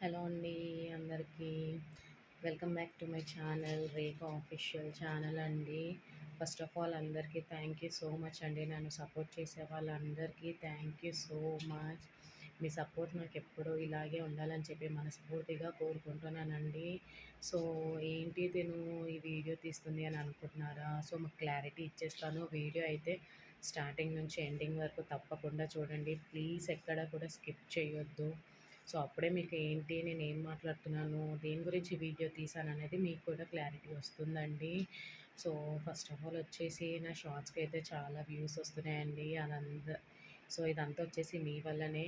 Hello అండి అందరికీ. Welcome back to my channel Rekha official channel అండి. ఫస్ట్ ఆఫ్ ఆల్ అందరికీ థ్యాంక్ యూ సో మచ్ అండి. నన్ను సపోర్ట్ చేసే వాళ్ళందరికీ thank you so much. Me support నాకు ఎప్పుడూ ఇలాగే ఉండాలని చెప్పి మనస్ఫూర్తిగా కోరుకుంటున్నానండి. సో ఏంటి తిను ఈ వీడియో తీస్తుంది అని అనుకుంటున్నారా? సో మాకు క్లారిటీ ఇచ్చేస్తాను. వీడియో అయితే స్టార్టింగ్ నుంచి ఎండింగ్ వరకు తప్పకుండా చూడండి. ప్లీజ్ ఎక్కడ కూడా స్కిప్ చేయొద్దు. సో అప్పుడే మీకు ఏంటి, నేను ఏం మాట్లాడుతున్నాను, దేని గురించి వీడియో తీసాను అనేది మీకు కూడా క్లారిటీ వస్తుందండి. సో ఫస్ట్ ఆఫ్ ఆల్ వచ్చేసి నా షార్ట్స్కి అయితే చాలా వ్యూస్ వస్తున్నాయండి. సో ఇదంతా వచ్చేసి మీ వల్లనే.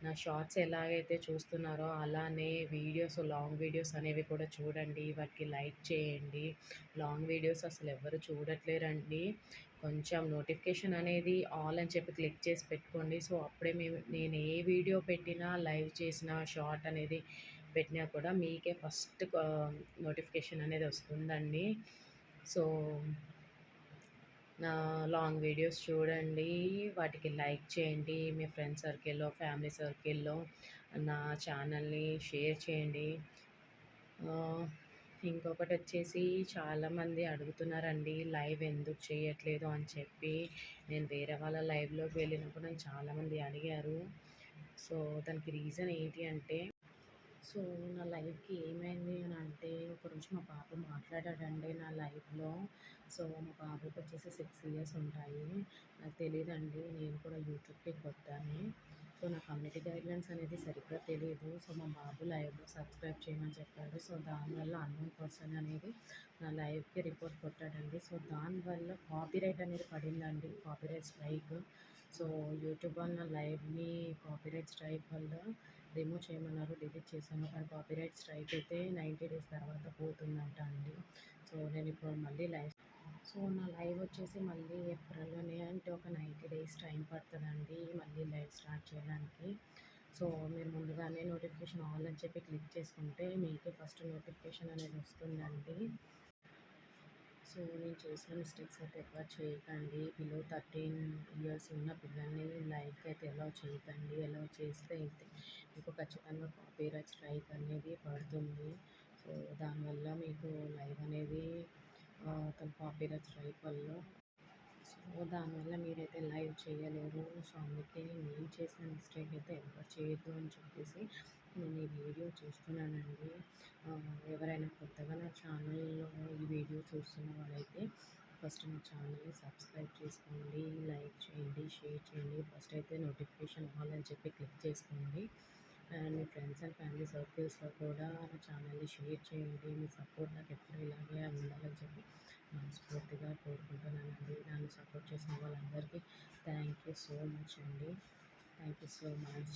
నా షార్ట్స్ ఎలాగైతే చూస్తున్నారో అలానే వీడియోస్, లాంగ్ వీడియోస్ అనేవి కూడా చూడండి. వాటికి లైక్ చేయండి. లాంగ్ వీడియోస్ అసలు ఎవరు చూడట్లేరండి. కొంచెం నోటిఫికేషన్ అనేది ఆల్ అని చెప్పి క్లిక్ చేసి పెట్టుకోండి. సో అప్పుడే నేను ఏ వీడియో పెట్టినా, లైవ్ చేసిన షార్ట్ అనేది పెట్టినా కూడా మీకే ఫస్ట్ నోటిఫికేషన్ అనేది వస్తుందండి. సో నా లాంగ్ వీడియోస్ చూడండి, వాటికి లైక్ చేయండి. మీ ఫ్రెండ్స్ సర్కిల్లో, ఫ్యామిలీ సర్కిల్లో నా ఛానల్ని షేర్ చేయండి. ఇంకొకటి వచ్చేసి చాలామంది అడుగుతున్నారండి లైవ్ ఎందుకు చేయట్లేదు అని చెప్పి. నేను వేరే వాళ్ళ లైవ్లోకి వెళ్ళినప్పుడు నన్ను చాలామంది అడిగారు. సో దానికి రీజన్ ఏంటి అంటే, సో నా లైఫ్‌కి ఏమైంది అని అంటే, ఒకరోజు మా బాబు మాట్లాడాడండి నా లైవ్‌లో. సో మా బాబుకి వచ్చేసి 6 ఇయర్స్ ఉంటాయి. నాకు తెలీదండి. నేను కూడా యూట్యూబ్‌కి కొత్తనే. సో నా కమ్యూనిటీ గైడ్‌లైన్స్ అనేది సరిగ్గా తెలీదు. సో మా బాబు లైవ్‌లో సబ్స్క్రైబ్ చేయమని చెప్పాడు. సో దానివల్ల అన్నోన్ పర్సన్ అనేది నా లైవ్‌కి రిపోర్ట్ కొట్టాడండి. సో దానివల్ల కాపీరైట్ అనేది పడిందండి. Copyright strike. సో యూట్యూబ్ వాళ్ళు నా లైవ్‌ని కాపీరైట్ స్ట్రైక్ వల్ల రిమూవ్ చేయమన్నారు. డిలీట్ చేశాను. కానీ కాపీరైట్ స్ట్రైక్ అయితే 90 డేస్ తర్వాత పోతుందంట అండి. సో నేను ఇప్పుడు మళ్ళీ సో నా లైవ్ వచ్చేసి మళ్ళీ ఏప్రిల్‌లోనే, అంటే ఒక 90 డేస్ టైం పడుతుందండి మళ్ళీ లైవ్ స్టార్ట్ చేయడానికి. సో మీరు ముందుగానే నోటిఫికేషన్ ఆల్ అని చెప్పి క్లిక్ చేసుకుంటే మీకే ఫస్ట్ నోటిఫికేషన్ అనేది వస్తుందండి. సో నేను చేసిన మిస్టేక్స్ అయితే ఎవ్వరు చేయకండి. బిలో 13 ఇయర్స్ ఉన్న పిల్లల్ని లైవ్‌కి అయితే అలౌ చేయకండి. అలౌ చేస్తే అయితే మీకు ఖచ్చితంగా కాపీరైట్ స్ట్రైక్ అనేది పడుతుంది. సో దానివల్ల మీకు లైవ్ అనేది కాపీరైట్ స్ట్రైక్ వల్ల, సో దానివల్ల మీరైతే లైవ్ చేయలేరు. సో అందుకే నేను చేసిన మిస్టేక్ అయితే ఎవరు చేయొద్దు అని చెప్పేసి నేను ఈ వీడియో చేస్తున్నానండి. ఎవరైనా కొత్తగా నా ఛానల్లో ఈ వీడియో చూస్తున్న వాళ్ళైతే ఫస్ట్ నా ఛానల్ని సబ్స్క్రైబ్ చేసుకోండి, లైక్ చేయండి, షేర్ చేయండి. ఫస్ట్ అయితే నోటిఫికేషన్ ఆల్ అని చెప్పి క్లిక్ చేసుకోండి. అండ్ మీ ఫ్రెండ్స్ అండ్ ఫ్యామిలీ సర్కిల్స్లో కూడా నా ఛానల్ని షేర్ చేయండి. మీ సపోర్ట్ నాకు ఎప్పుడు ఇలాగే ఉండాలని చెప్పి మనస్ఫూర్తిగా కోరుకుంటున్నానండి. నన్ను సపోర్ట్ చేసిన వాళ్ళందరికీ థ్యాంక్ యూ సో మచ్ అండి. Thank you so much.